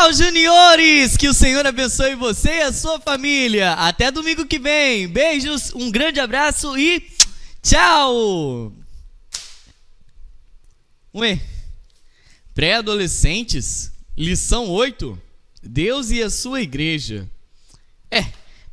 Tchau, juniores! Que o Senhor abençoe você e a sua família. Até domingo que vem. Beijos, um grande abraço e tchau! Ué, pré-adolescentes, lição 8, Deus e a sua igreja.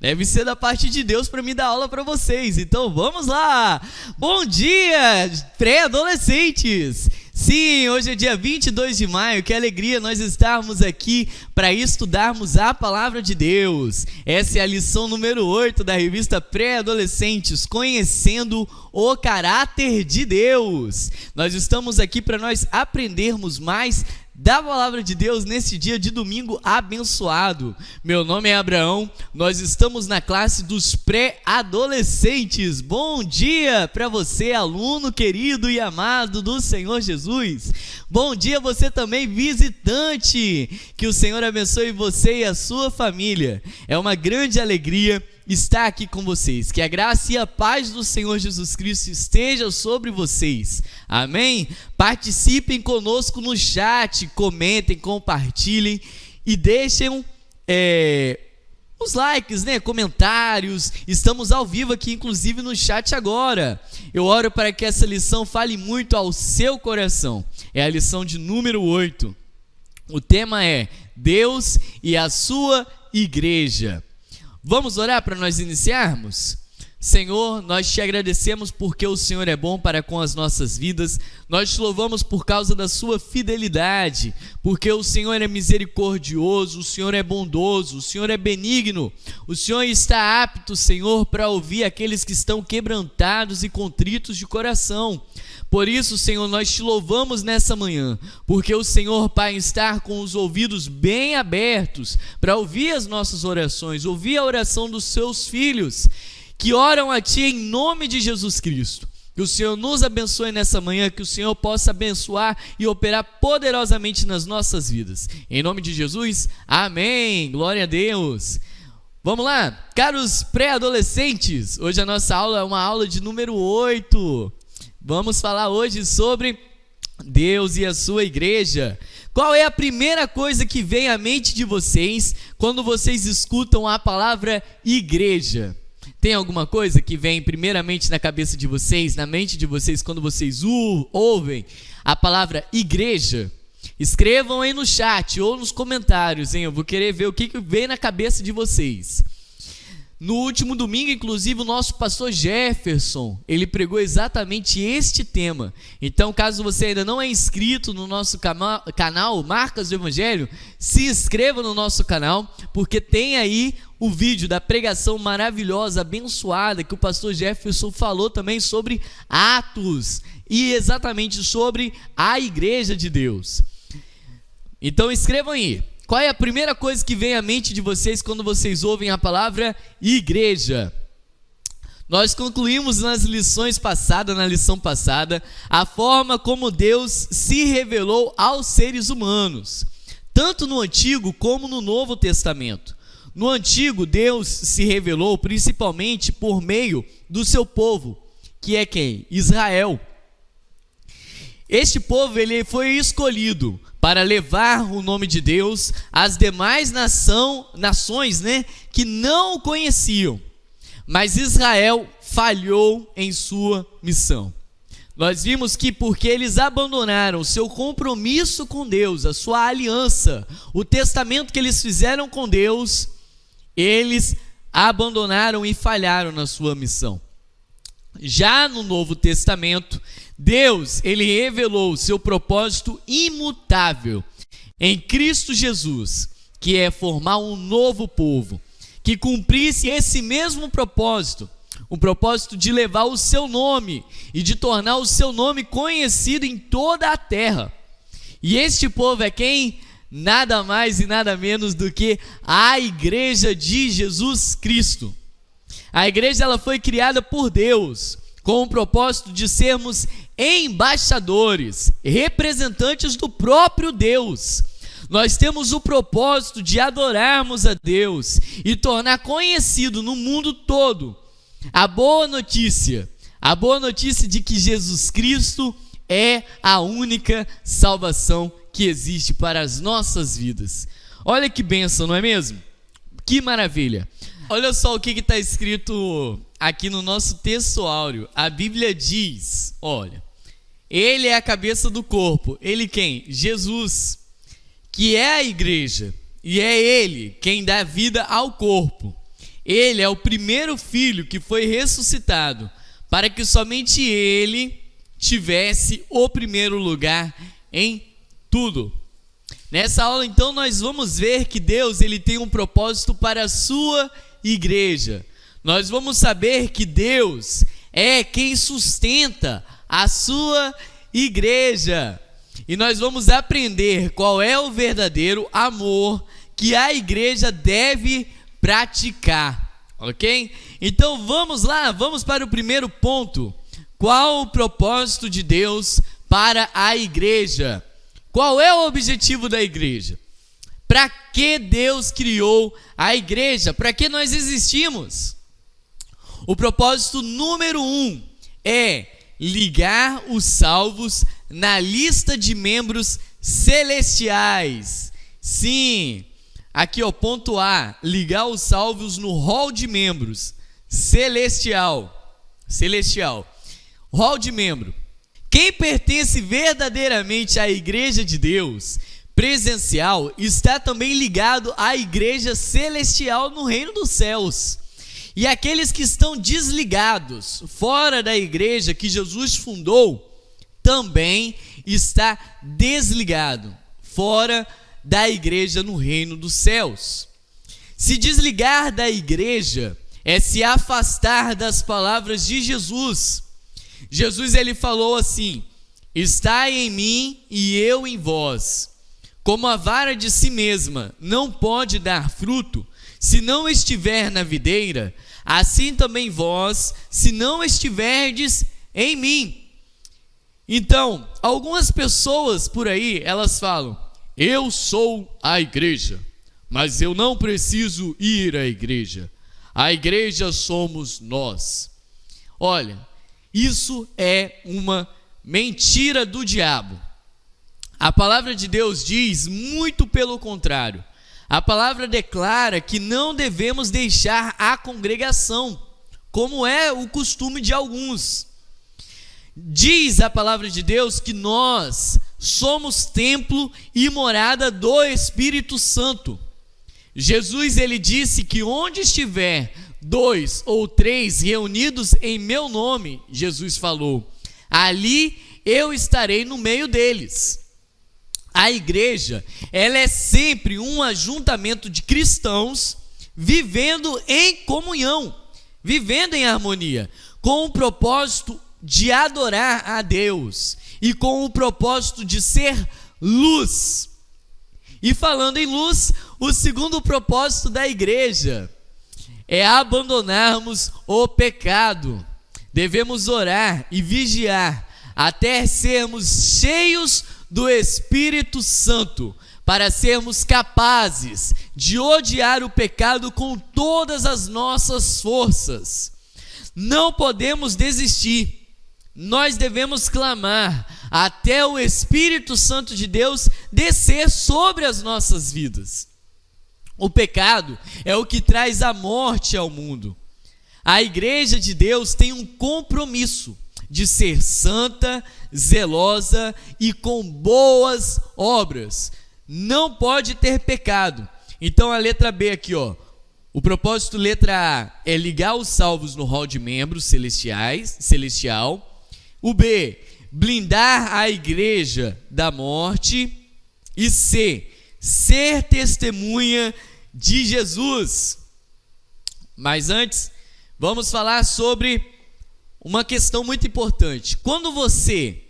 Deve ser da parte de Deus para me dar aula para vocês, então vamos lá! Bom dia, pré-adolescentes! Sim, hoje é dia 22 de maio, que alegria nós estarmos aqui para estudarmos a Palavra de Deus. Essa é a lição número 8 da revista Pré-Adolescentes, Conhecendo o Caráter de Deus. Nós estamos aqui para nós aprendermos mais da Palavra de Deus nesse dia de domingo abençoado. Meu nome é Abraão, nós estamos na classe dos pré-adolescentes. Bom dia para você, aluno querido e amado do Senhor Jesus. Bom dia você também, visitante. Que o Senhor abençoe você e a sua família. É uma grande alegria estar aqui com vocês. Que a graça e a paz do Senhor Jesus Cristo esteja sobre vocês. Amém? Participem conosco no chat, comentem, compartilhem e deixem os likes, comentários. Estamos ao vivo aqui, inclusive no chat agora. Eu oro para que essa lição fale muito ao seu coração. É a lição de número 8. O tema é Deus e a sua igreja. Vamos orar para nós iniciarmos? Senhor, nós te agradecemos porque o Senhor é bom para com as nossas vidas. Nós te louvamos por causa da sua fidelidade, porque o Senhor é misericordioso, o Senhor é bondoso, o Senhor é benigno. O Senhor está apto, Senhor, para ouvir aqueles que estão quebrantados e contritos de coração. Por isso, Senhor, nós te louvamos nessa manhã, porque o Senhor, Pai, está com os ouvidos bem abertos para ouvir as nossas orações, ouvir a oração dos seus filhos, que oram a Ti em nome de Jesus Cristo. Que o Senhor nos abençoe nessa manhã, que o Senhor possa abençoar e operar poderosamente nas nossas vidas. Em nome de Jesus, amém, glória a Deus. Vamos lá, caros pré-adolescentes, hoje a nossa aula é uma aula de número 8. Vamos falar hoje sobre Deus e a sua igreja. Qual é a primeira coisa que vem à mente de vocês quando vocês escutam a palavra igreja? Tem alguma coisa que vem primeiramente na cabeça de vocês, na mente de vocês, quando vocês ouvem a palavra igreja? Escrevam aí no chat ou nos comentários, hein? Eu vou querer ver o que vem na cabeça de vocês. No último domingo, inclusive, o nosso pastor Jefferson, ele pregou exatamente este tema. Então, caso você ainda não é inscrito no nosso canal Marcas do Evangelho, se inscreva no nosso canal, porque tem aí o vídeo da pregação maravilhosa, abençoada, que o pastor Jefferson falou também sobre Atos e exatamente sobre a igreja de Deus. Então, escrevam aí. Qual é a primeira coisa que vem à mente de vocês quando vocês ouvem a palavra igreja? Nós concluímos na lição passada, a forma como Deus se revelou aos seres humanos, tanto no Antigo como no Novo Testamento. No Antigo, Deus se revelou principalmente por meio do seu povo, que é quem? Israel. Este povo ele foi escolhido para levar o nome de Deus às demais nações, que não o conheciam. Mas Israel falhou em sua missão. Nós vimos que porque eles abandonaram o seu compromisso com Deus, a sua aliança, o testamento que eles fizeram com Deus, eles abandonaram e falharam na sua missão. Já no Novo Testamento, Deus, ele revelou o seu propósito imutável em Cristo Jesus, que é formar um novo povo, que cumprisse esse mesmo propósito, o propósito de levar o seu nome e de tornar o seu nome conhecido em toda a terra. E este povo é quem? Nada mais e nada menos do que a igreja de Jesus Cristo. A igreja ela foi criada por Deus com o propósito de sermos embaixadores, representantes do próprio Deus. Nós temos o propósito de adorarmos a Deus e tornar conhecido no mundo todo a boa notícia de que Jesus Cristo é a única salvação que existe para as nossas vidas. Olha que bênção, não é mesmo? Que maravilha. Olha só o que está escrito aqui no nosso texto áureo. A Bíblia diz, olha, ele é a cabeça do corpo. Ele quem? Jesus, que é a igreja. E é ele quem dá vida ao corpo. Ele é o primeiro filho que foi ressuscitado, para que somente ele tivesse o primeiro lugar em tudo. Nessa aula, então, nós vamos ver que Deus ele tem um propósito para a sua igreja. Nós vamos saber que Deus é quem sustenta a sua igreja. E nós vamos aprender qual é o verdadeiro amor que a igreja deve praticar, ok? Então vamos lá, vamos para o primeiro ponto. Qual o propósito de Deus para a igreja? Qual é o objetivo da igreja? Para que Deus criou a igreja? Para que nós existimos? O propósito número 1 é ligar os salvos na lista de membros celestiais. Sim, aqui ó, ponto A, ligar os salvos no hall de membros celestial. Hall de membro. Quem pertence verdadeiramente à igreja de Deus presencial está também ligado à igreja celestial no reino dos céus. E aqueles que estão desligados fora da igreja que Jesus fundou também está desligado fora da igreja no reino dos céus. Se desligar da igreja é se afastar das palavras de Jesus. Jesus ele falou assim: estai em mim e eu em vós. Como a vara de si mesma não pode dar fruto se não estiver na videira, assim também vós, se não estiverdes em mim. Então, algumas pessoas por aí, elas falam: eu sou a igreja, mas eu não preciso ir à igreja. A igreja somos nós. Olha, isso é uma mentira do diabo. A palavra de Deus diz muito pelo contrário. A palavra declara que não devemos deixar a congregação, como é o costume de alguns. Diz a palavra de Deus que nós somos templo e morada do Espírito Santo. Jesus ele disse que onde estiver 2 ou 3 reunidos em meu nome, Jesus falou, ali eu estarei no meio deles. A igreja, ela é sempre um ajuntamento de cristãos vivendo em comunhão, vivendo em harmonia, com o propósito de adorar a Deus e com o propósito de ser luz. E falando em luz, o segundo propósito da igreja é abandonarmos o pecado. Devemos orar e vigiar até sermos cheios do Espírito Santo, para sermos capazes de odiar o pecado com todas as nossas forças. Não podemos desistir. Nós devemos clamar até o Espírito Santo de Deus descer sobre as nossas vidas. O pecado é o que traz a morte ao mundo. A igreja de Deus tem um compromisso de ser santa, zelosa e com boas obras. Não pode ter pecado. Então a letra B aqui, ó. O propósito letra A é ligar os salvos no hall de membros celestial. O B, blindar a igreja da morte. E C, ser testemunha de Jesus. Mas antes, vamos falar sobre uma questão muito importante. Quando você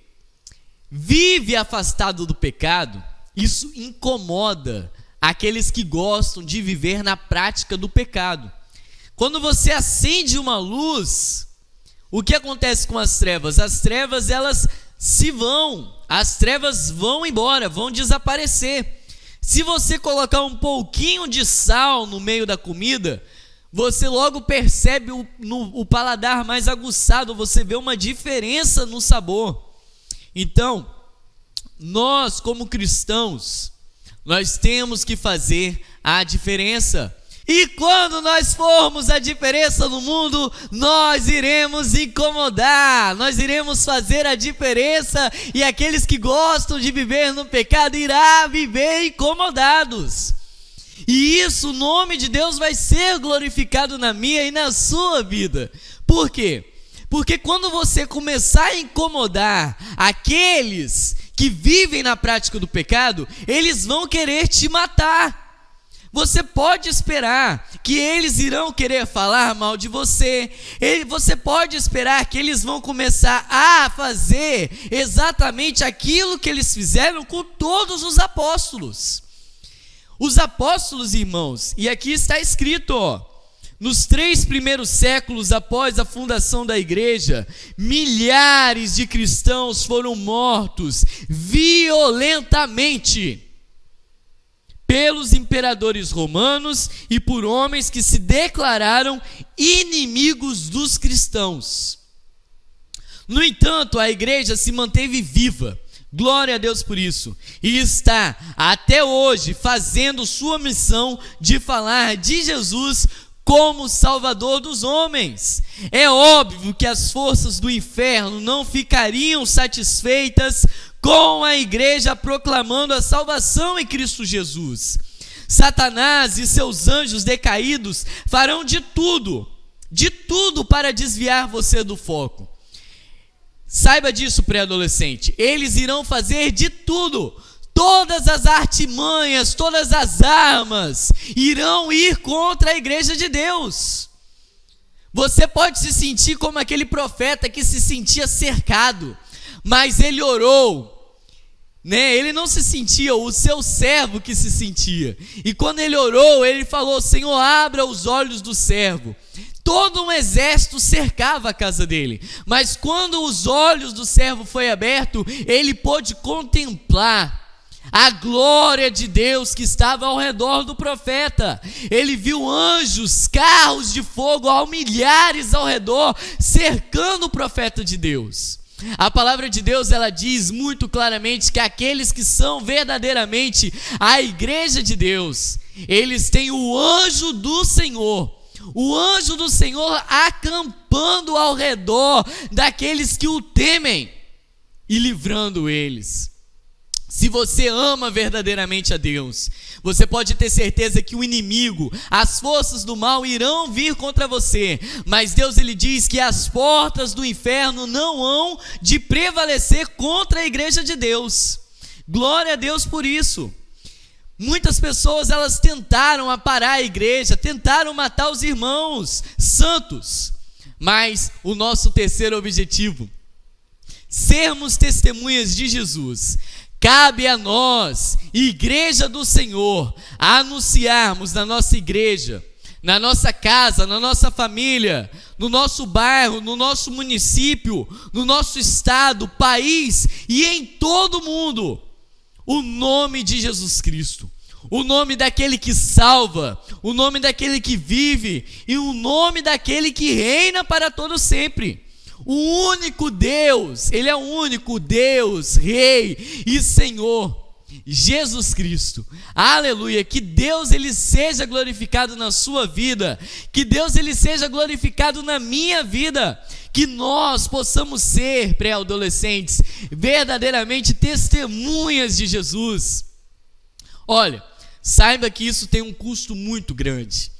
vive afastado do pecado, isso incomoda aqueles que gostam de viver na prática do pecado. Quando você acende uma luz, o que acontece com as trevas? As trevas, elas se vão, as trevas vão embora, vão desaparecer. Se você colocar um pouquinho de sal no meio da comida, você logo percebe o paladar mais aguçado, você vê uma diferença no sabor. Então, nós como cristãos, Nós temos que fazer a diferença. E quando nós formos a diferença no mundo, nós iremos incomodar, nós iremos fazer a diferença, e aqueles que gostam de viver no pecado irá viver incomodados. E isso, o nome de Deus vai ser glorificado na minha e na sua vida. Por quê? Porque quando você começar a incomodar aqueles que vivem na prática do pecado, eles vão querer te matar. Você pode esperar que eles irão querer falar mal de você. Você pode esperar que eles vão começar a fazer exatamente aquilo que eles fizeram com todos os apóstolos. Os apóstolos, irmãos, e aqui está escrito, nos 3 primeiros séculos após a fundação da igreja, milhares de cristãos foram mortos violentamente pelos imperadores romanos e por homens que se declararam inimigos dos cristãos. No entanto, a igreja se manteve viva, glória a Deus por isso, e está até hoje fazendo sua missão de falar de Jesus como Salvador dos homens. É óbvio que as forças do inferno não ficariam satisfeitas com a igreja proclamando a salvação em Cristo Jesus. Satanás e seus anjos decaídos farão de tudo para desviar você do foco. Saiba disso, pré-adolescente. Eles irão fazer de tudo. Todas as artimanhas, todas as armas irão ir contra a igreja de Deus. Você pode se sentir como aquele profeta que se sentia cercado, mas ele orou, né? Ele não se sentia, o seu servo que se sentia. E quando ele orou, ele falou: Senhor, abra os olhos do servo. Todo um exército cercava a casa dele, mas quando os olhos do servo foi aberto, ele pôde contemplar a glória de Deus que estava ao redor do profeta. Ele viu anjos, carros de fogo, ao milhares ao redor, cercando o profeta de Deus. A palavra de Deus, ela diz muito claramente que aqueles que são verdadeiramente a igreja de Deus, eles têm o anjo do Senhor acampando ao redor daqueles que o temem e livrando eles. Se você ama verdadeiramente a Deus, você pode ter certeza que o inimigo, as forças do mal irão vir contra você, mas Deus, ele diz que as portas do inferno não hão de prevalecer contra a igreja de Deus. Glória a Deus por isso. Muitas pessoas, elas tentaram aparar a igreja, tentaram matar os irmãos santos, mas o nosso terceiro objetivo, sermos testemunhas de Jesus. Cabe a nós, igreja do Senhor, anunciarmos na nossa igreja, na nossa casa, na nossa família, no nosso bairro, no nosso município, no nosso estado, país e em todo o mundo, o nome de Jesus Cristo, o nome daquele que salva, o nome daquele que vive e o nome daquele que reina para todo sempre. O único Deus, ele é o único Deus, Rei e Senhor, Jesus Cristo. Aleluia, que Deus, ele seja glorificado na sua vida, que Deus, ele seja glorificado na minha vida, que nós possamos ser, pré-adolescentes, verdadeiramente testemunhas de Jesus. Olha, saiba que isso tem um custo muito grande.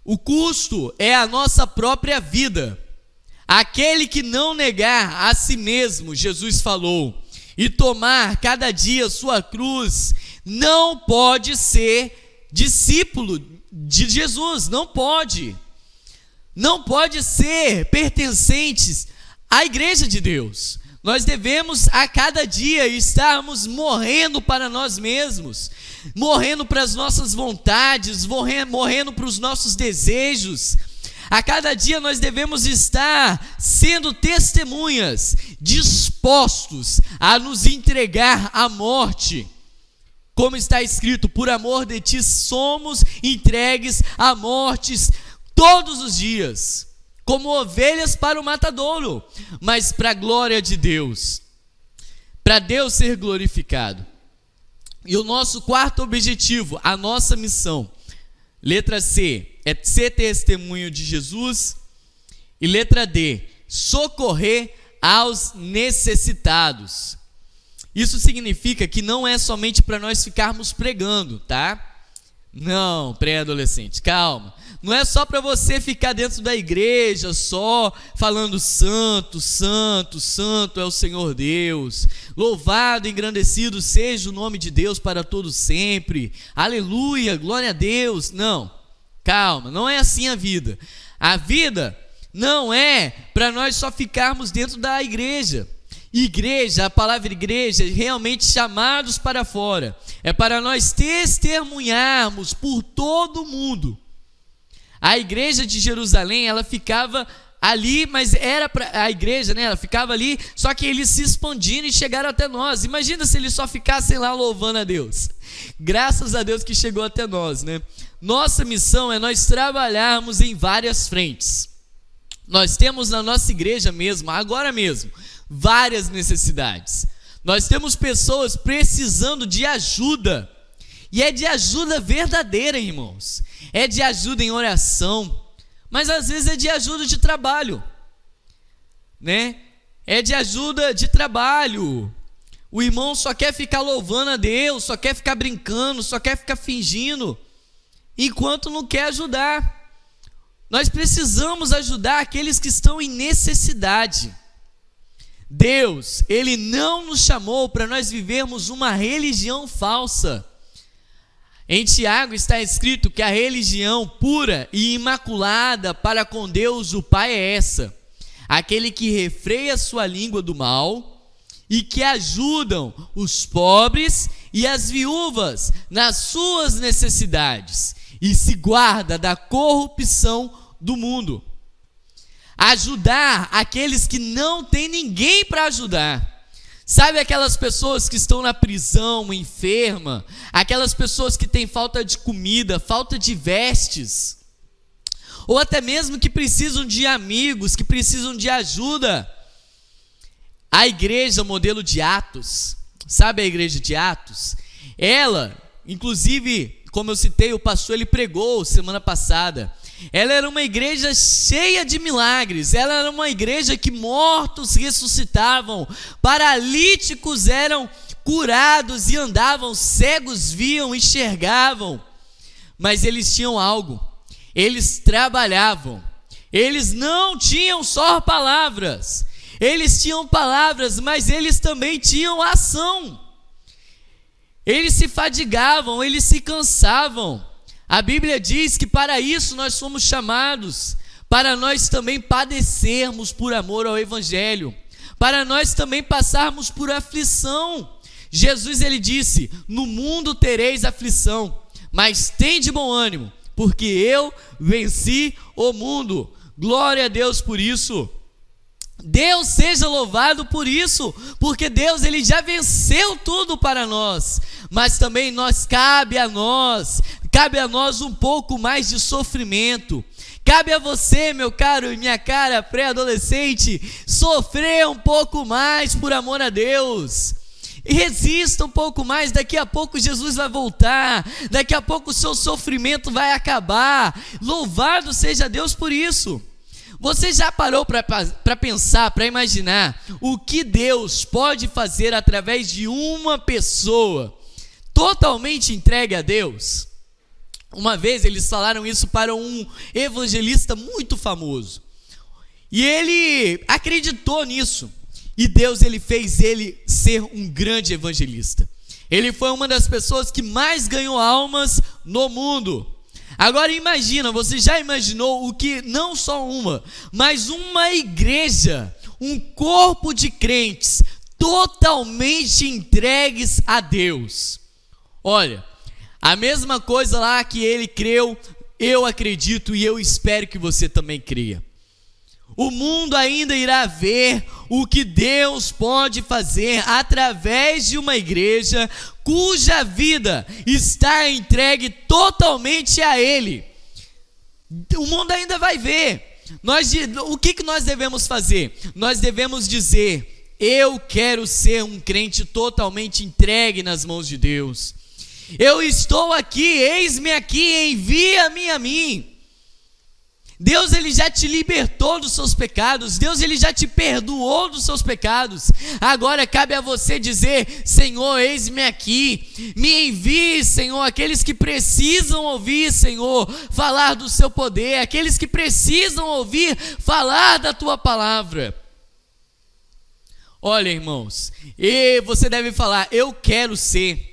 O custo é a nossa própria vida. Aquele que não negar a si mesmo, Jesus falou, e tomar cada dia sua cruz, não pode ser discípulo de Jesus, não pode ser pertencentes à igreja de Deus. Nós devemos a cada dia estarmos morrendo para nós mesmos, morrendo para as nossas vontades, morrendo para os nossos desejos. A cada dia nós devemos estar sendo testemunhas, dispostos a nos entregar à morte. Como está escrito, por amor de ti somos entregues à morte todos os dias, como ovelhas para o matadouro, mas para a glória de Deus, para Deus ser glorificado. E o nosso quarto objetivo, a nossa missão, letra C, é ser testemunho de Jesus. E letra D, socorrer aos necessitados. Isso significa que não é somente para nós ficarmos pregando, tá? Não, pré-adolescente, calma. Não é só para você ficar dentro da igreja só falando santo, santo, santo é o Senhor Deus. Louvado, engrandecido seja o nome de Deus para todo sempre. Aleluia, glória a Deus. Não, calma, não é assim a vida. A vida não é para nós só ficarmos dentro da igreja. Igreja, a palavra igreja, realmente chamados para fora, é para nós testemunharmos por todo o mundo. A igreja de Jerusalém, ela ficava ali, mas era a igreja, né? Ela ficava ali, só que eles se expandiram e chegaram até nós. Imagina se eles só ficassem lá louvando a Deus. Graças a Deus que chegou até nós, né? Nossa missão é nós trabalharmos em várias frentes. Nós temos na nossa igreja mesmo, agora mesmo, várias necessidades. Nós temos pessoas precisando de ajuda, e é de ajuda verdadeira, irmãos. É de ajuda em oração, mas às vezes é de ajuda de trabalho, né? É de ajuda de trabalho. O irmão só quer ficar louvando a Deus, só quer ficar brincando, só quer ficar fingindo, enquanto não quer ajudar. Nós precisamos ajudar aqueles que estão em necessidade. Deus, Ele não nos chamou para nós vivermos uma religião falsa. Em Tiago está escrito que a religião pura e imaculada para com Deus o Pai é essa: aquele que refreia sua língua do mal e que ajudam os pobres e as viúvas nas suas necessidades e se guarda da corrupção do mundo. Ajudar aqueles que não têm ninguém para ajudar. Sabe aquelas pessoas que estão na prisão, enferma, aquelas pessoas que têm falta de comida, falta de vestes, ou até mesmo que precisam de amigos, que precisam de ajuda. A igreja modelo de Atos, sabe a igreja de Atos? Ela, inclusive, como eu citei, o pastor ele pregou semana passada. Ela era uma igreja cheia de milagres. Ela era uma igreja que mortos ressuscitavam, paralíticos eram curados e andavam, cegos viam, enxergavam. Mas eles tinham algo, eles trabalhavam. Eles não tinham só palavras, eles tinham palavras, mas eles também tinham ação. Eles se fadigavam, eles se cansavam. A Bíblia diz que para isso nós fomos chamados, para nós também padecermos por amor ao Evangelho, para nós também passarmos por aflição. Jesus ele disse: no mundo tereis aflição, mas tende bom ânimo, porque eu venci o mundo. Glória a Deus por isso. Deus seja louvado por isso, porque Deus ele já venceu tudo para nós, mas também cabe a nós um pouco mais de sofrimento. Cabe a você, meu caro e minha cara pré-adolescente, sofrer um pouco mais por amor a Deus. E resista um pouco mais, daqui a pouco Jesus vai voltar, daqui a pouco o seu sofrimento vai acabar. Louvado seja Deus por isso. Você já parou para pensar, para imaginar o que Deus pode fazer através de uma pessoa totalmente entregue a Deus? Uma vez eles falaram isso para um evangelista muito famoso, e ele acreditou nisso, e Deus ele fez ele ser um grande evangelista. Ele foi uma das pessoas que mais ganhou almas no mundo. Agora imagina, você já imaginou o que não só uma, mas uma igreja, um corpo de crentes totalmente entregues a Deus? Olha, a mesma coisa lá que ele creu, eu acredito e eu espero que você também creia. O mundo ainda irá ver o que Deus pode fazer através de uma igreja cuja vida está entregue totalmente a Ele. O mundo ainda vai ver. O que nós devemos fazer? Nós devemos dizer: eu quero ser um crente totalmente entregue nas mãos de Deus. Eu estou aqui, eis-me aqui, envia-me a mim. Deus, ele já te libertou dos seus pecados. Deus, ele já te perdoou dos seus pecados. Agora cabe a você dizer: Senhor, eis-me aqui. Me envie, Senhor, aqueles que precisam ouvir, Senhor, falar do seu poder. Aqueles que precisam ouvir falar da tua palavra. Olha, irmãos, e você deve falar: eu quero ser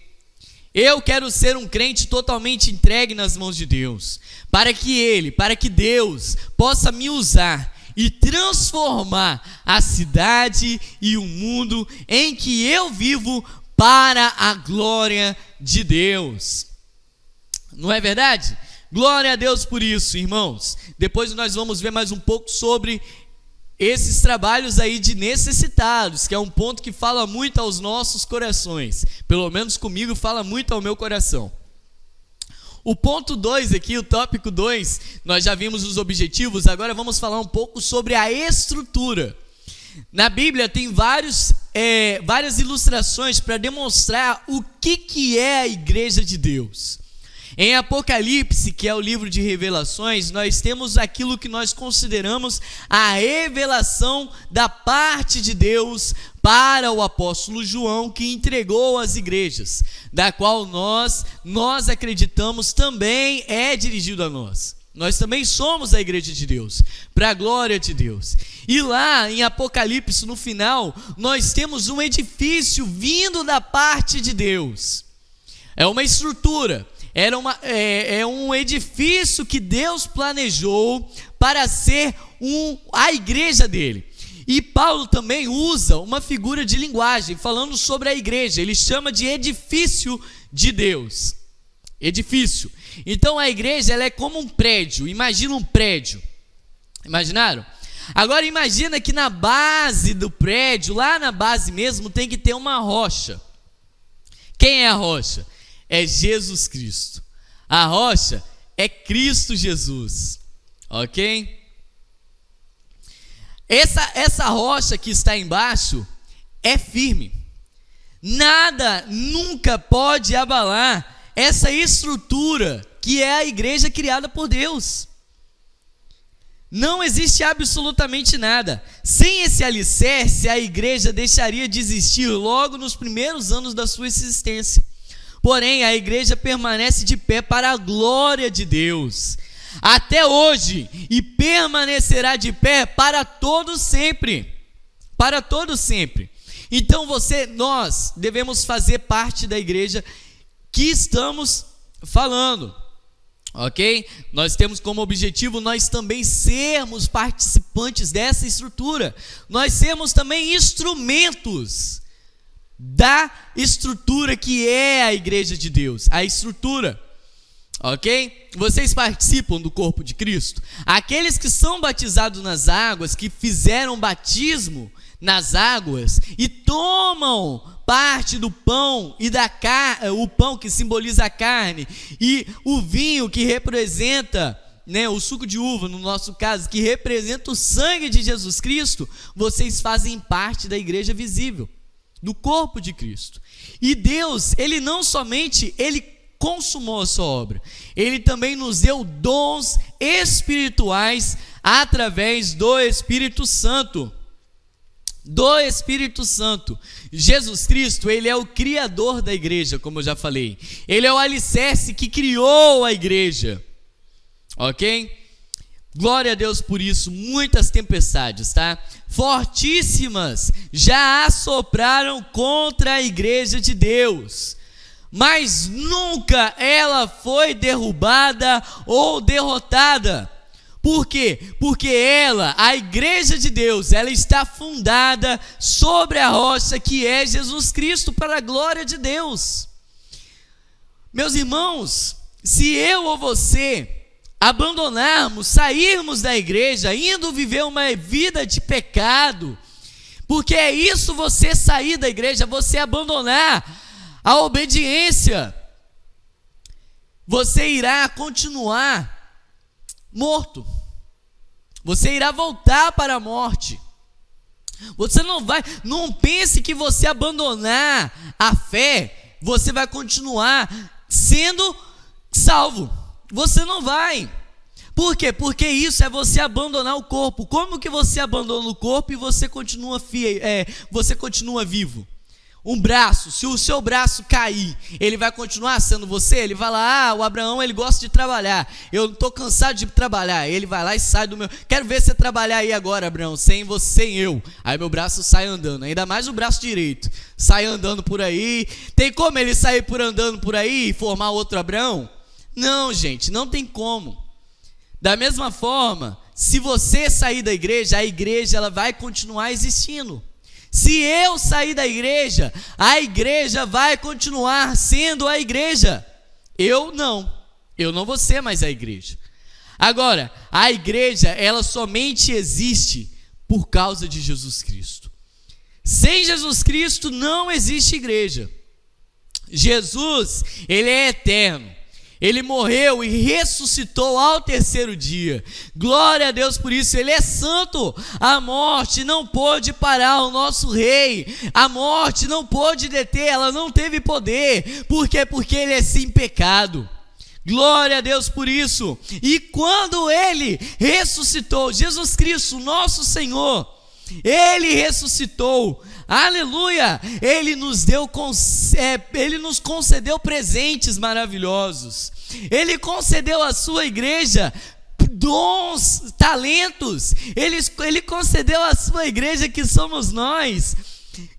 um crente totalmente entregue nas mãos de Deus, para que Deus possa me usar e transformar a cidade e o mundo em que eu vivo para a glória de Deus. Não é verdade? Glória a Deus por isso, irmãos. Depois nós vamos ver mais um pouco sobre esses trabalhos aí de necessitados, que é um ponto que fala muito aos nossos corações. Pelo menos comigo fala muito ao meu coração. O ponto 2 aqui, o tópico 2, nós já vimos os objetivos, agora vamos falar um pouco sobre a estrutura. Na Bíblia tem várias ilustrações para demonstrar o que é a igreja de Deus. Em Apocalipse, que é o livro de revelações, nós temos aquilo que nós consideramos a revelação da parte de Deus para o apóstolo João, que entregou às igrejas, da qual nós acreditamos também é dirigido a nós. Nós também somos a igreja de Deus, para a glória de Deus. E lá em Apocalipse, no final, nós temos um edifício vindo da parte de Deus. É uma estrutura. É um edifício que Deus planejou para ser a igreja dele. E Paulo também usa uma figura de linguagem falando sobre a igreja. Ele chama de edifício de Deus. Edifício. Então a igreja, ela é como um prédio. Imagina um prédio. Imaginaram? Agora imagina que na base do prédio, lá na base mesmo, tem que ter uma rocha. Quem é a rocha? É Jesus Cristo. A rocha é Cristo Jesus, ok? Essa rocha que está embaixo é firme. Nada nunca pode abalar essa estrutura que é a igreja criada por Deus. Não existe absolutamente nada. Sem esse alicerce, a igreja deixaria de existir logo nos primeiros anos da sua existência. Porém, a igreja permanece de pé para a glória de Deus, até hoje, e permanecerá de pé para todo sempre. Para todo sempre. Então nós devemos fazer parte da igreja que estamos falando, ok? Nós temos como objetivo nós também sermos participantes dessa estrutura. Nós sermos também instrumentos da estrutura que é a igreja de Deus, a estrutura, ok? Vocês participam do corpo de Cristo? Aqueles que são batizados nas águas, que fizeram batismo nas águas e tomam parte do pão e o pão que simboliza a carne e o vinho que representa, o suco de uva, no nosso caso, que representa o sangue de Jesus Cristo, vocês fazem parte da igreja visível, do corpo de Cristo. E Deus, ele não somente consumou a sua obra, ele também nos deu dons espirituais através do Espírito Santo. Jesus Cristo, ele é o criador da igreja, como eu já falei. Ele é o alicerce que criou a igreja, ok? Glória a Deus por isso. Muitas tempestades, tá? Fortíssimas já assopraram contra a igreja de Deus, mas nunca ela foi derrubada ou derrotada. Por quê? Porque a igreja de Deus, ela está fundada sobre a rocha que é Jesus Cristo, para a glória de Deus. Meus irmãos, se eu ou você abandonarmos, sairmos da igreja, indo viver uma vida de pecado, porque é isso, você sair da igreja, você abandonar a obediência, você irá continuar morto, você irá voltar para a morte. Você não pense que você abandonar a fé, você vai continuar sendo salvo. Você não vai. Por quê? Porque isso é você abandonar o corpo. Como que você abandona o corpo e você continua vivo? Um braço, se o seu braço cair, ele vai continuar sendo você? Ele vai lá, o Abraão, ele gosta de trabalhar, eu estou cansado de trabalhar, ele vai lá e sai do meu, quero ver você trabalhar aí agora, Abraão, sem você, sem eu. Aí meu braço sai andando, ainda mais o braço direito, sai andando por aí. Tem como ele sair andando por aí e formar outro Abraão? Não, gente, não tem como. Da mesma forma, se você sair da igreja, a igreja ela vai continuar existindo. Se eu sair da igreja, a igreja vai continuar sendo a igreja. Eu não vou ser mais a igreja. Agora, a igreja, ela somente existe por causa de Jesus Cristo. Sem Jesus Cristo não existe igreja. Jesus, ele é eterno. Ele morreu e ressuscitou ao terceiro dia. Glória a Deus por isso. Ele é santo. A morte não pôde parar o nosso rei. A morte não pôde deter. Ela não teve poder. Por quê? Porque ele é sem pecado. Glória a Deus por isso. E quando ele ressuscitou, Jesus Cristo, nosso Senhor, ele ressuscitou. Aleluia! Ele nos concedeu presentes maravilhosos. Ele concedeu à sua igreja dons, talentos. Ele concedeu à sua igreja, que somos nós,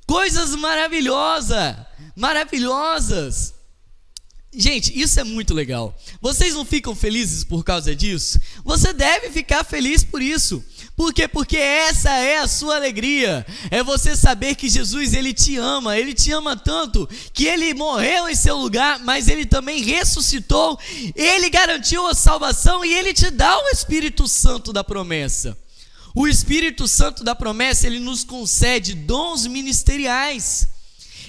coisas maravilhosas. Gente, isso é muito legal. Vocês não ficam felizes por causa disso? Você deve ficar feliz por isso. Por quê? Porque essa é a sua alegria. É você saber que Jesus, ele te ama tanto que ele morreu em seu lugar, mas ele também ressuscitou, ele garantiu a salvação e ele te dá o Espírito Santo da promessa. O Espírito Santo da promessa, ele nos concede dons ministeriais.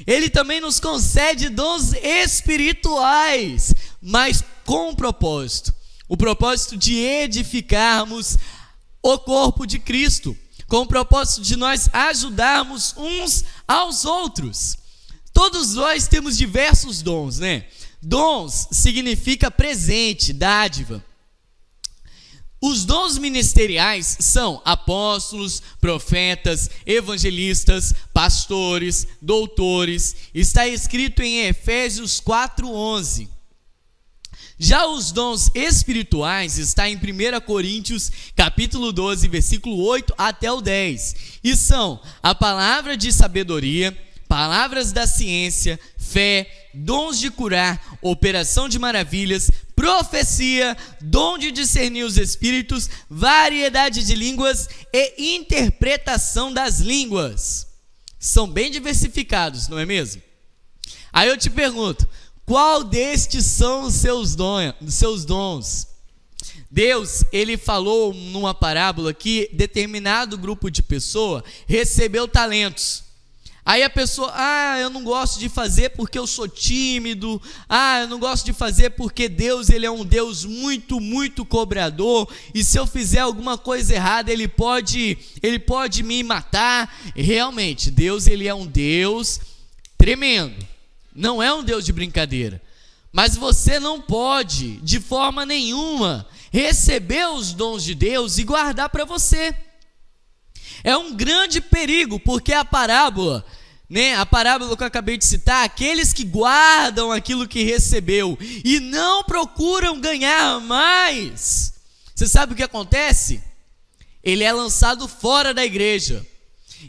Ele também nos concede dons espirituais, mas com um propósito. O propósito de edificarmos o corpo de Cristo, com o propósito de nós ajudarmos uns aos outros. Todos nós temos diversos dons, né? Dons significa presente, dádiva. Os dons ministeriais são apóstolos, profetas, evangelistas, pastores, doutores. Está escrito em Efésios 4:11. Já os dons espirituais está em 1 Coríntios, capítulo 12, versículo 8 até o 10. E são a palavra de sabedoria, palavras da ciência, fé, dons de curar, operação de maravilhas, profecia, dom de discernir os espíritos, variedade de línguas e interpretação das línguas. São bem diversificados, não é mesmo? Aí eu te pergunto, qual destes são os seus dons? Deus, ele falou numa parábola que determinado grupo de pessoa recebeu talentos. Aí a pessoa, eu não gosto de fazer porque eu sou tímido, eu não gosto de fazer porque Deus, ele é um Deus muito, muito cobrador, e se eu fizer alguma coisa errada, ele pode me matar. Realmente, Deus, ele é um Deus tremendo, não é um Deus de brincadeira, mas você não pode, de forma nenhuma, receber os dons de Deus e guardar para você. É um grande perigo, porque a parábola que eu acabei de citar, aqueles que guardam aquilo que recebeu e não procuram ganhar mais, você sabe o que acontece? Ele é lançado fora da igreja.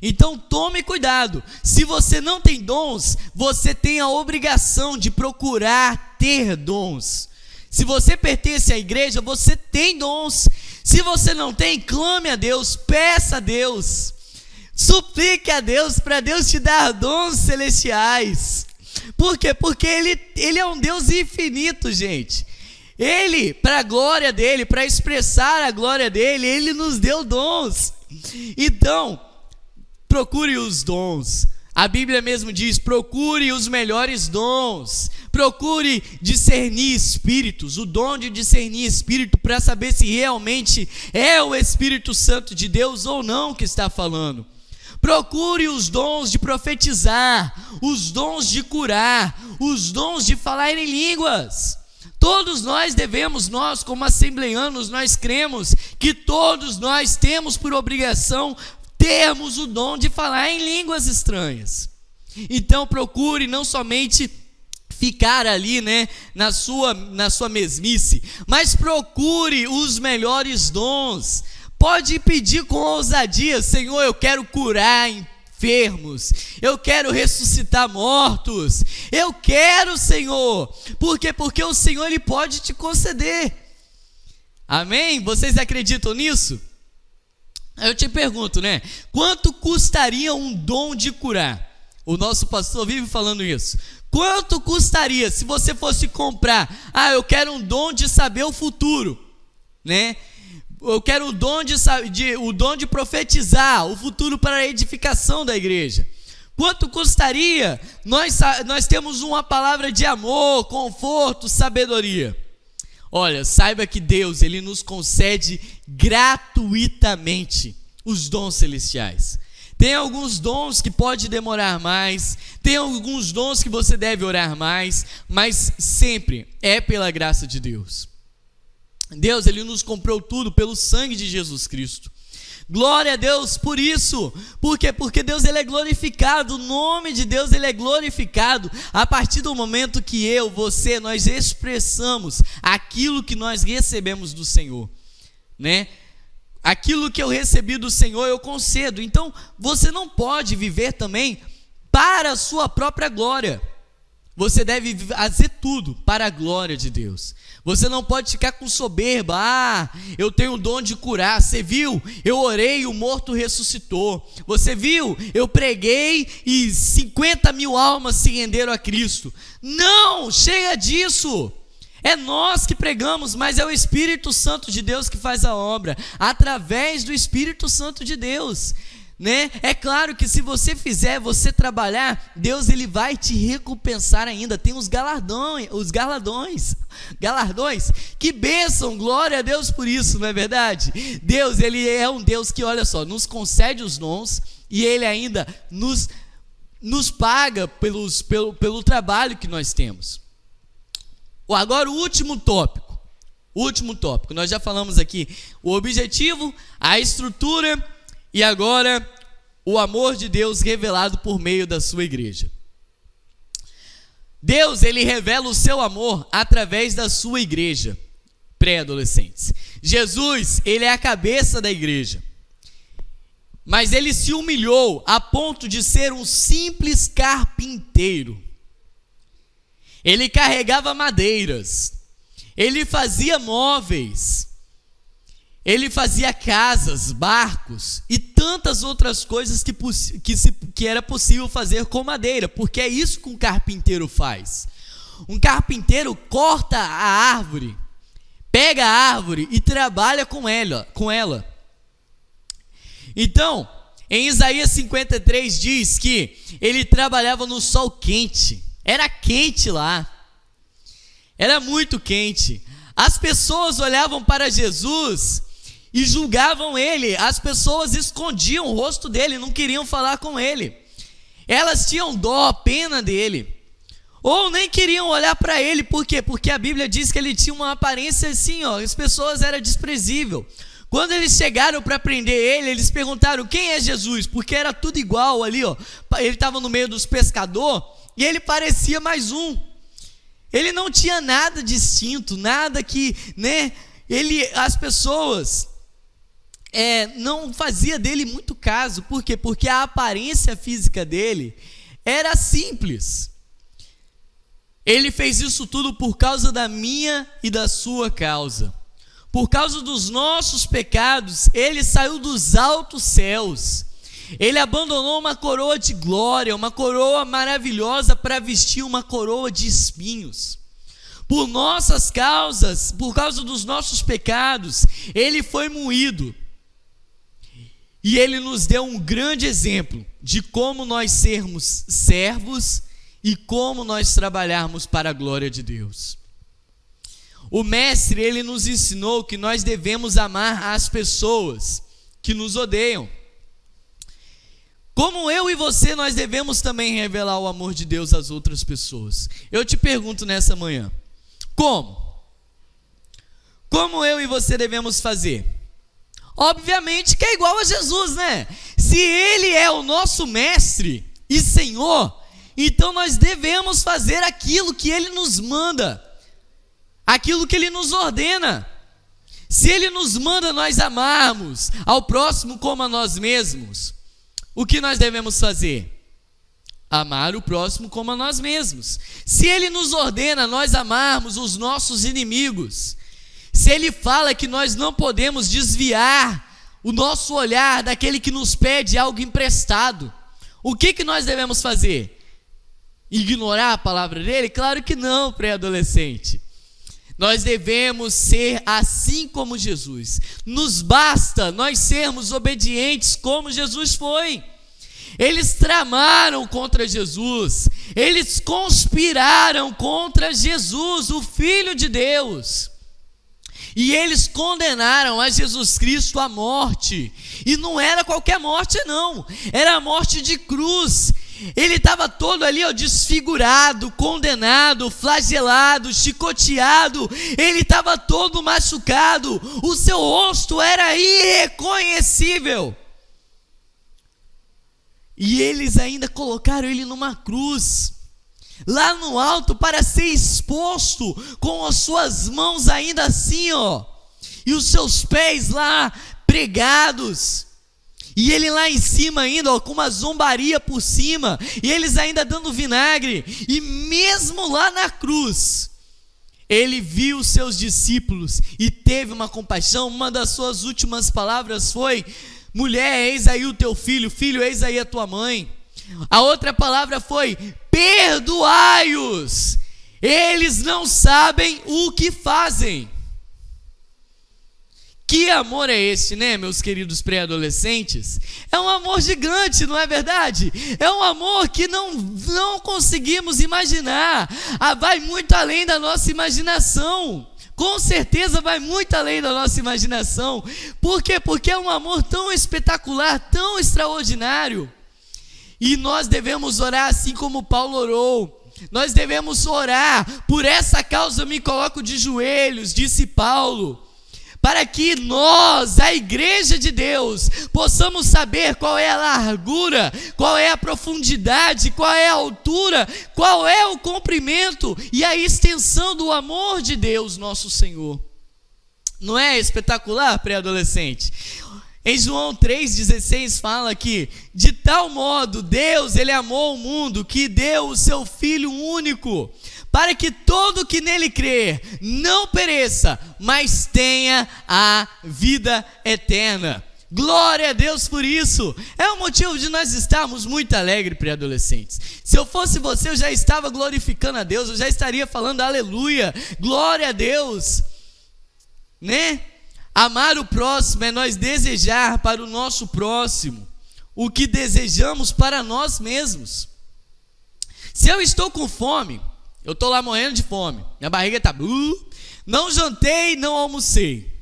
Então tome cuidado. Se você não tem dons, você tem a obrigação de procurar ter dons. Se você pertence à igreja, você tem dons. Se você não tem, clame a Deus, peça a Deus, suplique a Deus para Deus te dar dons celestiais. Por quê? Porque ele é um Deus infinito, gente. Ele, para a glória dele, para expressar a glória dele, ele nos deu dons. Então, procure os dons. A Bíblia mesmo diz, procure os melhores dons. Procure discernir espíritos, o dom de discernir espírito, para saber se realmente é o Espírito Santo de Deus ou não que está falando. Procure os dons de profetizar, os dons de curar, os dons de falar em línguas. Todos nós devemos, nós como assembleanos, nós cremos que todos nós temos por obrigação termos o dom de falar em línguas estranhas. Então procure não somente ficar ali, na sua mesmice, mas procure os melhores dons. Pode pedir com ousadia: Senhor, eu quero curar enfermos, eu quero ressuscitar mortos, eu quero, Senhor. Por quê? Porque o Senhor, Ele pode te conceder. Amém? Vocês acreditam nisso? Eu te pergunto, quanto custaria um dom de curar? O nosso pastor vive falando isso. Quanto custaria se você fosse comprar? Eu quero um dom de saber o futuro, Eu quero o dom de profetizar o futuro para a edificação da igreja. Quanto custaria? Nós temos uma palavra de amor, conforto, sabedoria. Olha, saiba que Deus, Ele nos concede gratuitamente os dons celestiais. Tem alguns dons que pode demorar mais, tem alguns dons que você deve orar mais, mas sempre é pela graça de Deus. Deus, Ele nos comprou tudo pelo sangue de Jesus Cristo. Glória a Deus por isso. Por quê? Porque Deus, Ele é glorificado, o nome de Deus, Ele é glorificado a partir do momento que você, nós expressamos aquilo que nós recebemos do Senhor, Aquilo que eu recebi do Senhor eu concedo. Então você não pode viver também para a sua própria glória. Você deve fazer tudo para a glória de Deus. Você não pode ficar com soberba. Eu tenho o dom de curar. Você viu? Eu orei e o morto ressuscitou. Você viu? Eu preguei e 50.000 almas se renderam a Cristo. Não, chega disso. É nós que pregamos, mas é o Espírito Santo de Deus que faz a obra, através do Espírito Santo de Deus, É claro que se você fizer, você trabalhar, Deus, Ele vai te recompensar ainda. Tem os galardões, que bênção, glória a Deus por isso, não é verdade? Deus, Ele é um Deus que, olha só, nos concede os dons e Ele ainda nos paga pelo trabalho que nós temos. Agora o último tópico, nós já falamos aqui o objetivo, a estrutura e agora o amor de Deus revelado por meio da sua igreja. Deus, Ele revela o seu amor através da sua igreja, pré-adolescentes. Jesus, Ele é a cabeça da igreja, mas Ele se humilhou a ponto de ser um simples carpinteiro. Ele carregava madeiras, Ele fazia móveis, Ele fazia casas, barcos e tantas outras coisas que era possível fazer com madeira, porque é isso que um carpinteiro faz. Um carpinteiro corta a árvore, pega a árvore e trabalha com ela. Então, em Isaías 53 diz que ele trabalhava no sol quente. Era quente lá, era muito quente. As pessoas olhavam para Jesus e julgavam Ele. As pessoas escondiam o rosto dele, não queriam falar com Ele. Elas tinham dó, pena dele, ou nem queriam olhar para Ele. Por quê? Porque a Bíblia diz que Ele tinha uma aparência assim, as pessoas eram desprezíveis. Quando eles chegaram para prender Ele, eles perguntaram: quem é Jesus? Porque era tudo igual ali, Ele estava no meio dos pescadores e ele parecia mais um. Ele não tinha nada distinto, nada que, as pessoas não fazia dele muito caso. Por quê? Porque a aparência física dele era simples. Ele fez isso tudo por causa da minha e da sua causa. Por causa dos nossos pecados, Ele saiu dos altos céus. Ele abandonou uma coroa de glória, uma coroa maravilhosa, para vestir uma coroa de espinhos. Por nossas causas, por causa dos nossos pecados, Ele foi moído. E Ele nos deu um grande exemplo de como nós sermos servos e como nós trabalharmos para a glória de Deus. O Mestre, Ele nos ensinou que nós devemos amar as pessoas que nos odeiam. Como eu e você, nós devemos também revelar o amor de Deus às outras pessoas. Eu te pergunto nessa manhã, como? Como eu e você devemos fazer? Obviamente que é igual a Jesus, né? Se Ele é o nosso mestre e Senhor, então nós devemos fazer aquilo que Ele nos manda, aquilo que Ele nos ordena. Se Ele nos manda nós amarmos ao próximo como a nós mesmos, o que nós devemos fazer? Amar o próximo como a nós mesmos. Se Ele nos ordena nós amarmos os nossos inimigos, se Ele fala que nós não podemos desviar o nosso olhar daquele que nos pede algo emprestado, o que nós devemos fazer? Ignorar a palavra dele? Claro que não, pré-adolescente. Nós devemos ser assim como Jesus. Nos basta nós sermos obedientes como Jesus foi. Eles tramaram contra Jesus, eles conspiraram contra Jesus, o Filho de Deus. E eles condenaram a Jesus Cristo à morte. E não era qualquer morte não, era a morte de cruz. Ele estava todo ali, desfigurado, condenado, flagelado, chicoteado. Ele estava todo machucado. O seu rosto era irreconhecível. E eles ainda colocaram ele numa cruz, lá no alto, para ser exposto, com as suas mãos ainda assim, e os seus pés lá pregados. E ele lá em cima ainda, com uma zombaria por cima, e eles ainda dando vinagre. E mesmo lá na cruz, ele viu os seus discípulos e teve uma compaixão. Uma das suas últimas palavras foi: mulher, eis aí o teu filho, filho, eis aí a tua mãe. A outra palavra foi: perdoai-os, eles não sabem o que fazem. Que amor é esse, né, meus queridos pré-adolescentes? É um amor gigante, não é verdade? É um amor que não conseguimos imaginar. Vai muito além da nossa imaginação. Com certeza vai muito além da nossa imaginação. Por quê? Porque é um amor tão espetacular, tão extraordinário. E nós devemos orar assim como Paulo orou. Nós devemos orar: por essa causa eu me coloco de joelhos, disse Paulo, para que nós, a igreja de Deus, possamos saber qual é a largura, qual é a profundidade, qual é a altura, qual é o comprimento e a extensão do amor de Deus, nosso Senhor. Não é espetacular, pré-adolescente? Em João 3,16 fala que de tal modo Deus, Ele amou o mundo que deu o seu Filho único, para que todo que nele crer não pereça, mas tenha a vida eterna. Glória a Deus por isso. É um motivo de nós estarmos muito alegres, pré-adolescentes. Se eu fosse você, eu já estava glorificando a Deus, eu já estaria falando aleluia, glória a Deus, né? Amar o próximo é nós desejar para o nosso próximo o que desejamos para nós mesmos. Se eu estou com fome, eu estou lá morrendo de fome, minha barriga está... não jantei, não almocei.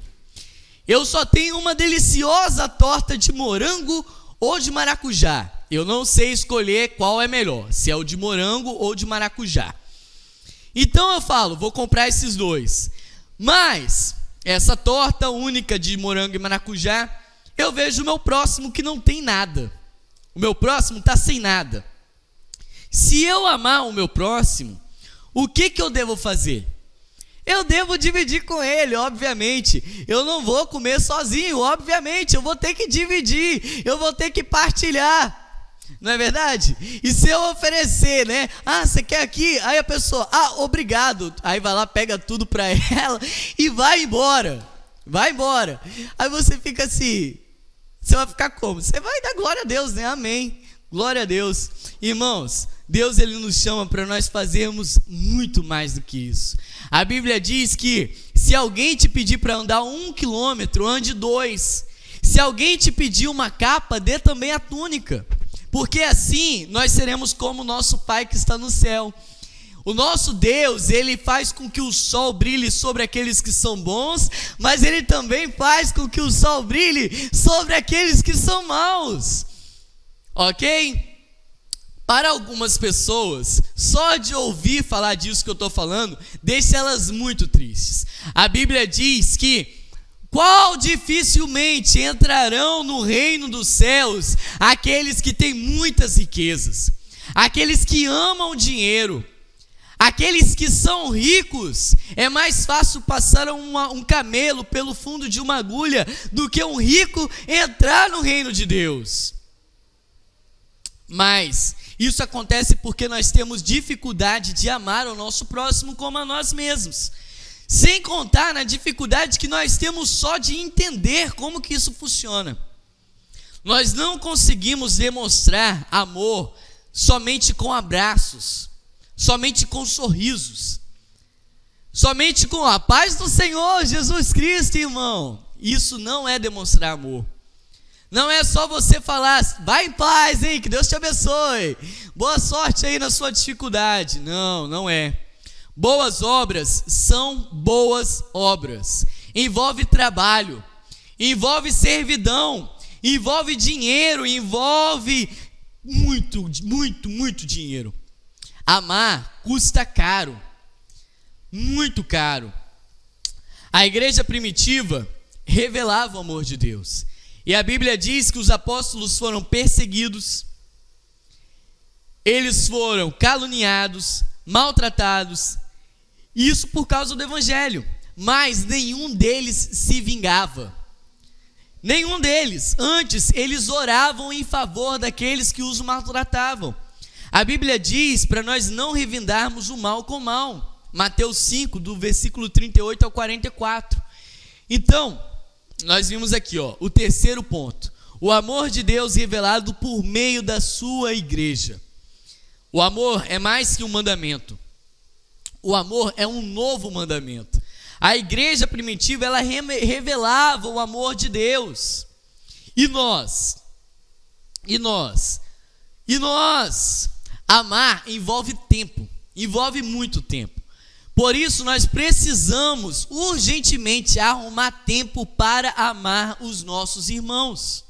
Eu só tenho uma deliciosa torta de morango ou de maracujá. Eu não sei escolher qual é melhor, se é o de morango ou de maracujá. Então eu falo, vou comprar esses dois. Mas essa torta única de morango e maracujá, eu vejo o meu próximo que não tem nada. O meu próximo está sem nada. Se eu amar o meu próximo, o que eu devo fazer? Eu devo dividir com ele, obviamente. Eu não vou comer sozinho, obviamente. Eu vou ter que dividir, eu vou ter que partilhar. Não é verdade? E se eu oferecer, né? Você quer aqui? Aí a pessoa, obrigado. Aí vai lá, pega tudo para ela e vai embora. Vai embora. Aí você fica assim, você vai ficar como? Você vai dar glória a Deus, né? Amém. Glória a Deus. Irmãos, Deus, Ele nos chama para nós fazermos muito mais do que isso. A Bíblia diz que se alguém te pedir para andar 1 quilômetro, ande 2. Se alguém te pedir uma capa, dê também a túnica. Porque assim nós seremos como o nosso Pai que está no céu. O nosso Deus, Ele faz com que o sol brilhe sobre aqueles que são bons, mas Ele também faz com que o sol brilhe sobre aqueles que são maus. ok? Para algumas pessoas, só de ouvir falar disso que eu estou falando, deixa elas muito tristes. A Bíblia diz que qual dificilmente entrarão no reino dos céus aqueles que têm muitas riquezas, aqueles que amam dinheiro, aqueles que são ricos. É mais fácil passar um camelo pelo fundo de uma agulha do que um rico entrar no reino de Deus. Mas isso acontece porque nós temos dificuldade de amar o nosso próximo como a nós mesmos. Sem contar na dificuldade que nós temos só de entender como que isso funciona. Nós não conseguimos demonstrar amor somente com abraços, somente com sorrisos, somente com a paz do Senhor Jesus Cristo, irmão. Isso não é demonstrar amor. Não é só você falar, vai em paz, hein, que Deus te abençoe, boa sorte aí na sua dificuldade. Não, não é. Boas obras são boas obras. Envolve trabalho, envolve servidão, envolve dinheiro, envolve muito dinheiro. Amar custa caro, muito caro. A igreja primitiva revelava o amor de Deus. E a Bíblia diz que os apóstolos foram perseguidos, eles foram caluniados, maltratados, isso por causa do evangelho, mas nenhum deles se vingava, nenhum deles. Antes eles oravam em favor daqueles que os maltratavam. A Bíblia diz para nós não revindarmos o mal com o mal, Mateus 5, do versículo 38 ao 44. Então, nós vimos aqui, o terceiro ponto: o amor de Deus revelado por meio da sua igreja. O amor é mais que um mandamento. O amor é um novo mandamento. A igreja primitiva, ela revelava o amor de Deus. E nós, amar envolve tempo, envolve muito tempo. Por isso nós precisamos urgentemente arrumar tempo para amar os nossos irmãos.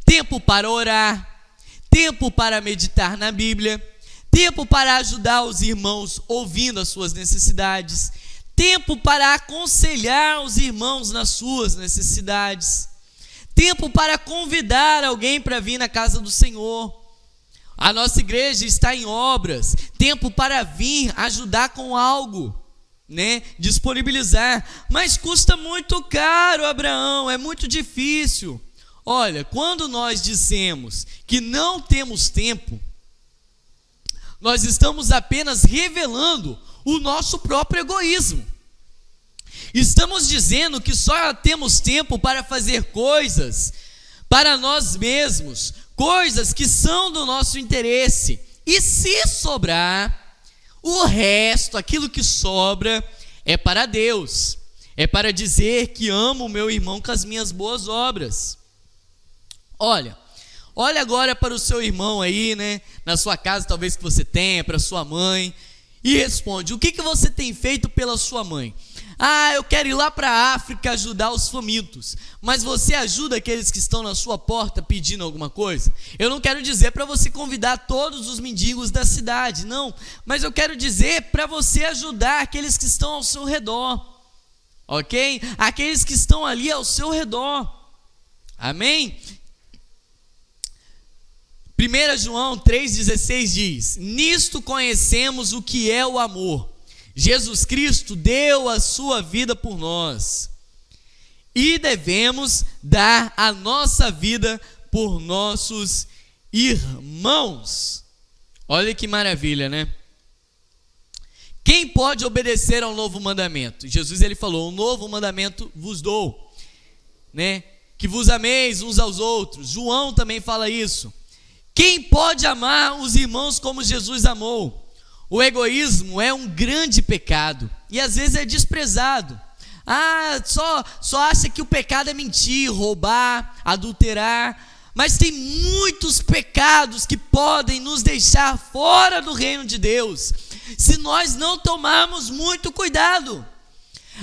Tempo para orar, tempo para meditar na Bíblia, tempo para ajudar os irmãos ouvindo as suas necessidades, tempo para aconselhar os irmãos nas suas necessidades, tempo para convidar alguém para vir na casa do Senhor. A nossa igreja está em obras, tempo para vir ajudar com algo, disponibilizar, mas custa muito caro, Abraão, é muito difícil. Olha, quando nós dizemos que não temos tempo, nós estamos apenas revelando o nosso próprio egoísmo. Estamos dizendo que só temos tempo para fazer coisas para nós mesmos, coisas que são do nosso interesse. E se sobrar, o resto, aquilo que sobra, é para Deus. É para dizer que amo o meu irmão com as minhas boas obras. Olha agora para o seu irmão aí, na sua casa, talvez que você tenha, para sua mãe, e responde: o que você tem feito pela sua mãe? Eu quero ir lá para a África ajudar os famintos. Mas você ajuda aqueles que estão na sua porta pedindo alguma coisa? Eu não quero dizer para você convidar todos os mendigos da cidade, não. Mas eu quero dizer para você ajudar aqueles que estão ao seu redor, ok? Aqueles que estão ali ao seu redor, amém? 1 João 3,16 diz: nisto conhecemos o que é o amor. Jesus Cristo deu a sua vida por nós e devemos dar a nossa vida por nossos irmãos. Olha que maravilha, Quem pode obedecer ao novo mandamento? Jesus ele falou: um novo mandamento vos dou, que vos ameis uns aos outros. João também fala isso. Quem pode amar os irmãos como Jesus amou? O egoísmo é um grande pecado e às vezes é desprezado. Só acha que o pecado é mentir, roubar, adulterar. Mas tem muitos pecados que podem nos deixar fora do reino de Deus, se nós não tomarmos muito cuidado.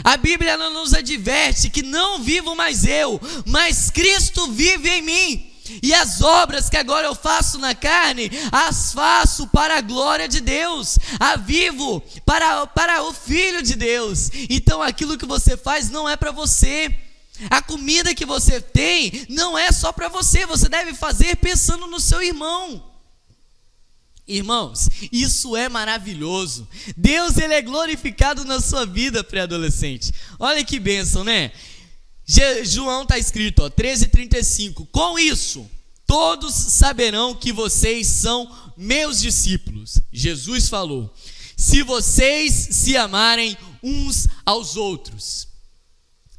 A Bíblia nos adverte que não vivo mais eu, mas Cristo vive em mim. E as obras que agora eu faço na carne, as faço para a glória de Deus, a vivo para o Filho de Deus. Então aquilo que você faz não é para você. A comida que você tem não é só para você, você deve fazer pensando no seu irmão. Irmãos, isso é maravilhoso. Deus, ele é glorificado na sua vida, pré-adolescente. Olha que bênção, né? João está escrito, 13:35. Com isso, todos saberão que vocês são meus discípulos. Jesus falou: se vocês se amarem uns aos outros.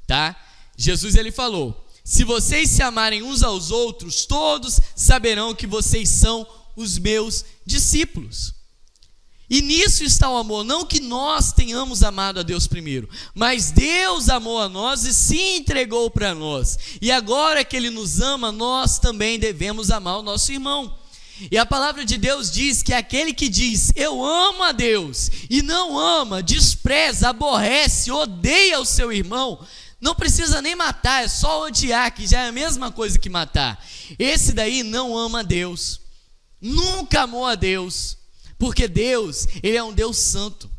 Tá? Jesus, ele falou: se vocês se amarem uns aos outros, todos saberão que vocês são os meus discípulos. E nisso está o amor, não que nós tenhamos amado a Deus primeiro, mas Deus amou a nós e se entregou para nós. E agora que Ele nos ama, nós também devemos amar o nosso irmão. E a palavra de Deus diz que aquele que diz, eu amo a Deus, e não ama, despreza, aborrece, odeia o seu irmão, não precisa nem matar, é só odiar, que já é a mesma coisa que matar. Esse daí não ama a Deus, nunca amou a Deus, porque Deus, ele é um Deus santo.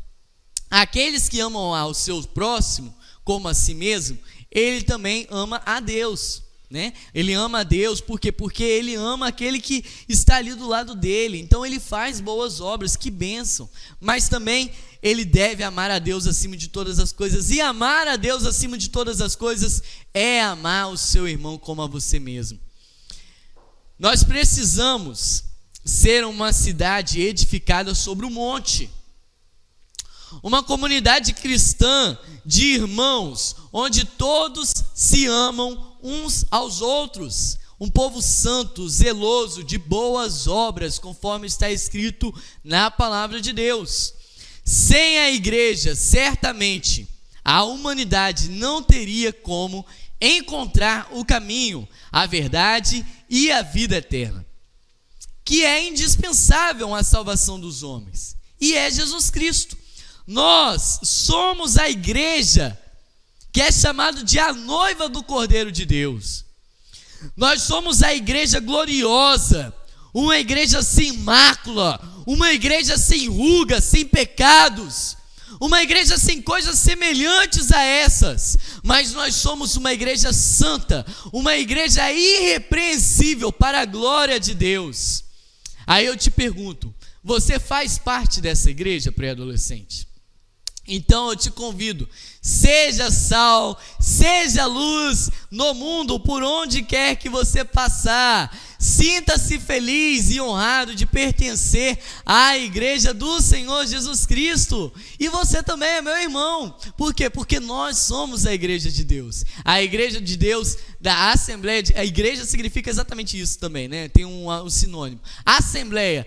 Aqueles que amam ao seu próximo como a si mesmo, ele também ama a Deus, né? Ele ama a Deus porque ele ama aquele que está ali do lado dele. Então ele faz boas obras, que bênção. Mas também ele deve amar a Deus acima de todas as coisas. E amar a Deus acima de todas as coisas é amar o seu irmão como a você mesmo. Nós precisamos ser uma cidade edificada sobre um monte, uma comunidade cristã de irmãos, onde todos se amam uns aos outros, um povo santo, zeloso, de boas obras, conforme está escrito na palavra de Deus. Sem a igreja, certamente, a humanidade não teria como encontrar o caminho, a verdade e a vida eterna, que é indispensável à salvação dos homens, e é Jesus Cristo. Nós somos a igreja que é chamada de a noiva do Cordeiro de Deus. Nós somos a igreja gloriosa, uma igreja sem mácula, uma igreja sem ruga, sem pecados, uma igreja sem coisas semelhantes a essas, mas nós somos uma igreja santa, uma igreja irrepreensível para a glória de Deus. Aí eu te pergunto, você faz parte dessa igreja, pré-adolescente? Então eu te convido, seja sal, seja luz no mundo, por onde quer que você passar. Sinta-se feliz e honrado de pertencer à igreja do Senhor Jesus Cristo. E você também é meu irmão. Por quê? Porque nós somos a igreja de Deus. A igreja de Deus da Assembleia. A igreja significa exatamente isso também, né? Tem um sinônimo. Assembleia,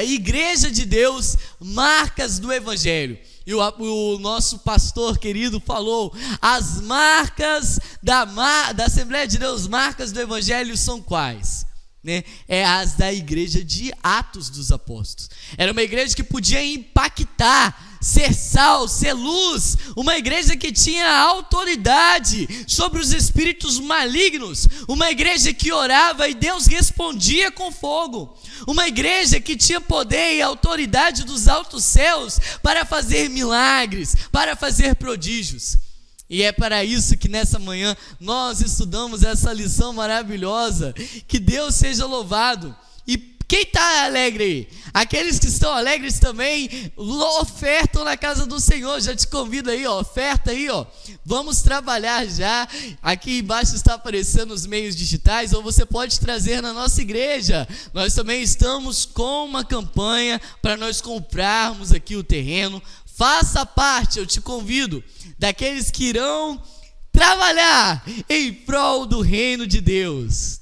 igreja de Deus, marcas do Evangelho. E o nosso pastor querido falou, as marcas da Assembleia de Deus, marcas do Evangelho são quais? Né? É as da igreja de Atos dos Apóstolos. Era uma igreja que podia impactar, ser sal, ser luz, uma igreja que tinha autoridade sobre os espíritos malignos, uma igreja que orava e Deus respondia com fogo, uma igreja que tinha poder e autoridade dos altos céus para fazer milagres, para fazer prodígios. E é para isso que nessa manhã nós estudamos essa lição maravilhosa. Que Deus seja louvado. E quem está alegre aí? Aqueles que estão alegres também ofertam na casa do Senhor. Já te convido aí, ó, oferta aí, ó. Vamos trabalhar já. Aqui embaixo está aparecendo os meios digitais, ou você pode trazer na nossa igreja. Nós também estamos com uma campanha para nós comprarmos aqui o terreno. Faça parte, eu te convido, daqueles que irão trabalhar em prol do reino de Deus.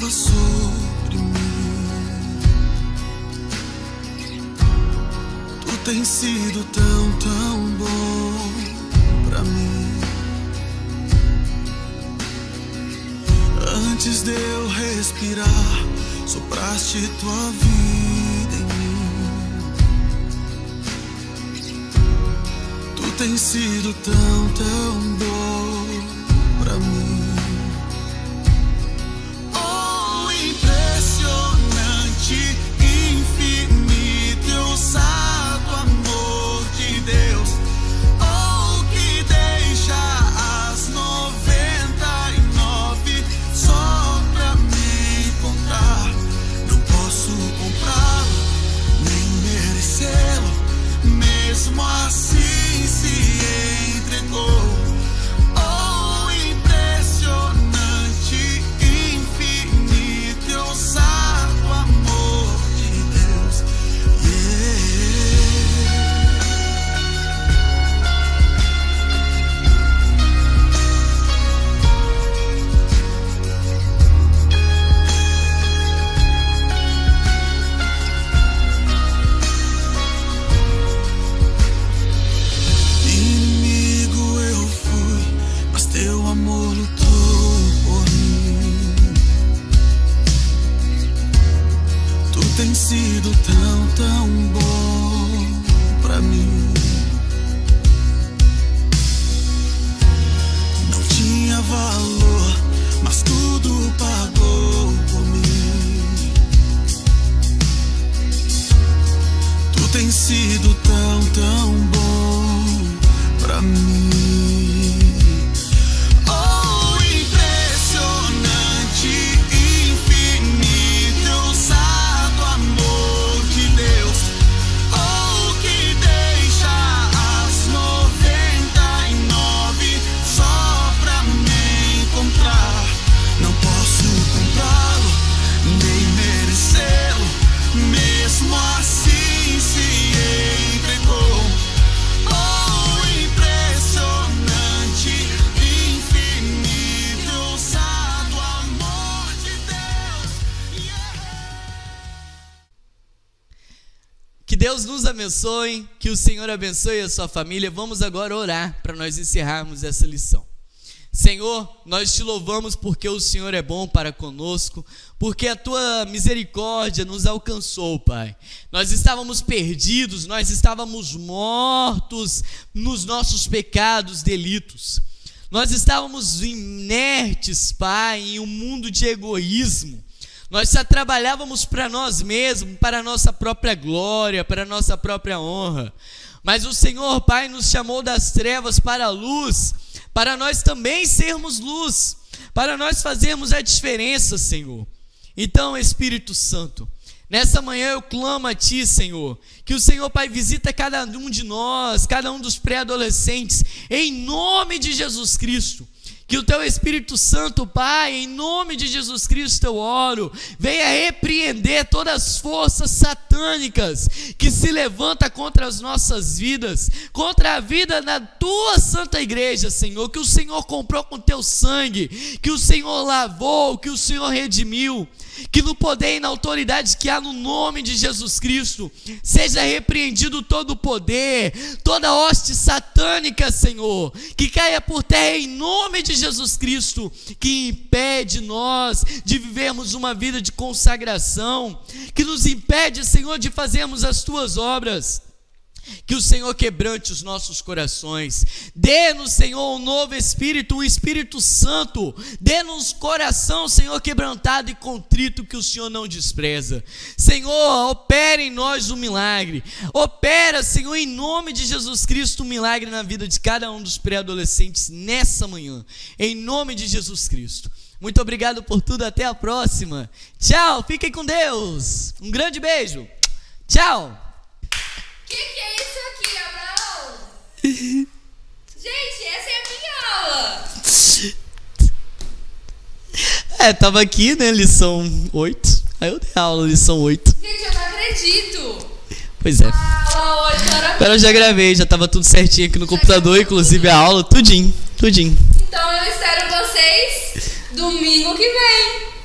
Sobre mim, sido tão bom pra mim. Antes de eu respirar, sopraste tua vida em mim. Tu tens sido tão bom pra mim. Oh, impressionante, infinito e ousado amor de Deus. Oh, que deixa as 99 só pra me encontrar. Não posso comprá-lo, nem merecê-lo, mesmo assim se entregou. Oh, impressionante, infinito e ousado amor de Deus. Inimigo eu fui, mas teu amor lutou por mim. Tu tens sido tão bom pra mim. Não tinha valor, mas tudo pagou por mim. Tu tens sido tão bom pra mim. Oh, impressionante, infinito e ousado amor de Deus. Oh, que deixa as 99 só pra me encontrar. Não posso comprá-lo, nem merecê-lo, mesmo assim se entregou. Oh, impressionante, infinito e ousado amor de Deus. Que Deus nos abençoe, que o Senhor abençoe a sua família. Vamos agora orar para nós encerrarmos essa lição. Senhor, nós te louvamos porque o Senhor é bom para conosco, porque a tua misericórdia nos alcançou, Pai. Nós estávamos perdidos, nós estávamos mortos nos nossos pecados, delitos. Nós estávamos inertes, Pai, em um mundo de egoísmo. Nós só trabalhávamos para nós mesmos, para a nossa própria glória, para a nossa própria honra. Mas o Senhor, Pai, nos chamou das trevas para a luz, para nós também sermos luz, para nós fazermos a diferença, Senhor. Então, Espírito Santo, nessa manhã eu clamo a Ti, Senhor, que o Senhor, Pai, visita cada um de nós, cada um dos pré-adolescentes, em nome de Jesus Cristo. Que o Teu Espírito Santo, Pai, em nome de Jesus Cristo eu oro, venha repreender todas as forças satânicas que se levantam contra as nossas vidas, contra a vida da Tua Santa Igreja, Senhor, que o Senhor comprou com Teu sangue, que o Senhor lavou, que o Senhor redimiu, que no poder e na autoridade que há no nome de Jesus Cristo, seja repreendido todo o poder, toda hoste satânica, Senhor, que caia por terra em nome de Jesus Cristo, que impede nós de vivermos uma vida de consagração, que nos impede, Senhor, de fazermos as Tuas obras. Que o Senhor quebrante os nossos corações, dê-nos, Senhor, um novo Espírito, um Espírito Santo, dê-nos coração, Senhor, quebrantado e contrito, que o Senhor não despreza. Senhor, opera em nós um milagre, opera, Senhor, em nome de Jesus Cristo, um milagre na vida de cada um dos pré-adolescentes nessa manhã, em nome de Jesus Cristo. Muito obrigado por tudo, até a próxima. Tchau, fiquem com Deus, um grande beijo, tchau. Que é isso aqui, Abraão? Gente, essa é a minha aula. Tava aqui, né, lição 8. Aí eu dei a aula, lição 8. Gente, eu não acredito. Pois é. Aula 8, Agora eu já gravei, já tava tudo certinho aqui no computador, inclusive a aula, tudinho. Então eu espero vocês domingo que vem.